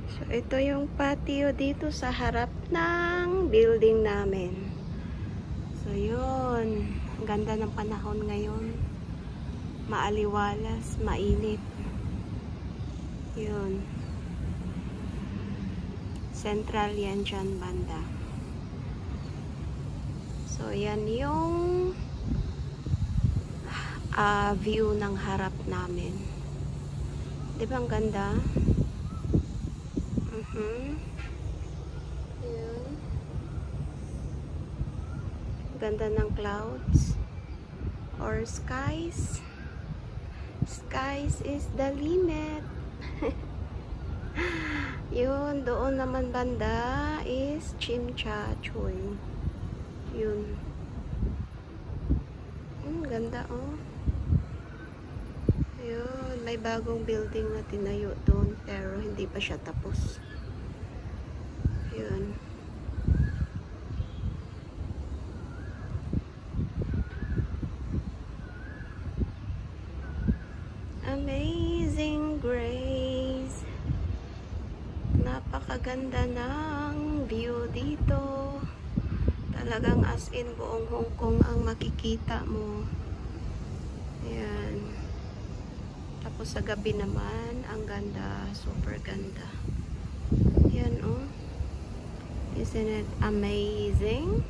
So, ito yung patio dito sa harap ng building namin. So, yun. Ang ganda ng panahon ngayon. Maaliwalas, mainit. Yun. Central yan dyan banda. So, yan yung view ng harap namin. Diba ang ganda? Yun. Ganda ng clouds or skies. Skies is the limit. Yun, doon naman banda is Chimchachoy. Yun. Ganda oh. Yun, may bagong building na tinayo doon pero hindi pa siya tapos. Yun. Amazing Grace. Napakaganda ng view dito. Talagang as in buong Hong Kong ang makikita mo. Ayan. Tapos sa gabi naman, ang ganda. Super ganda. Ayan oh. Isn't it amazing?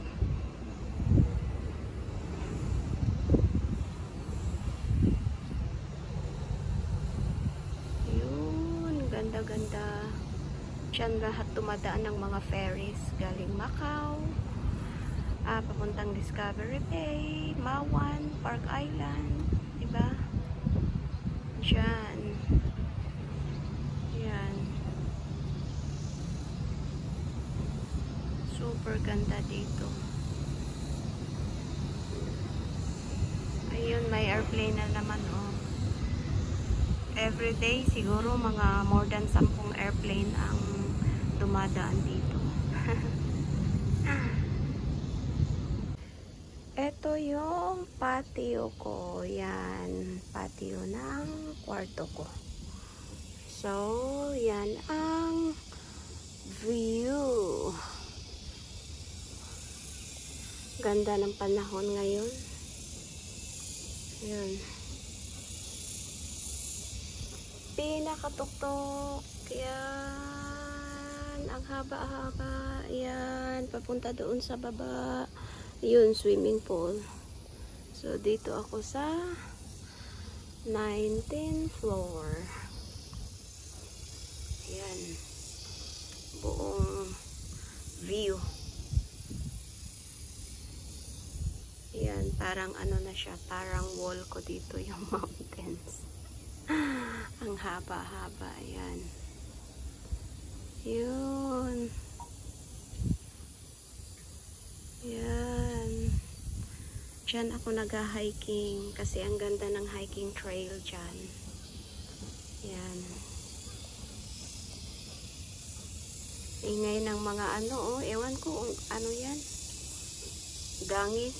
Yun. Ganda-ganda. Diyan lahat tumadaan ng mga ferries galing Macau. Papuntang Discovery Bay, Mawan, Park Island, diba? Diyan. Yan. Super ganda dito. Ayun, may airplane na naman, oh. Everyday, siguro mga more than 10 airplane ang dumadaan dito. Ito yung patio ko. Yan. Patio ng kwarto ko. So, yan ang view. Ganda ng panahon ngayon. Yun. Pinakatuktok. Yan. Ang haba-haba. Yan. Papunta doon sa baba. Yun, swimming pool. So, dito ako sa 19th floor. Ayan. Buong view. Ayan, parang ano na siya. Parang wall ko dito yung mountains. Ang haba-haba. Ayan. Yun. Yan. Diyan ako nag-hiking kasi ang ganda ng hiking trail dyan. Yan. Ingay ng mga ano, oh. Ewan ko, ano yan? Gangis.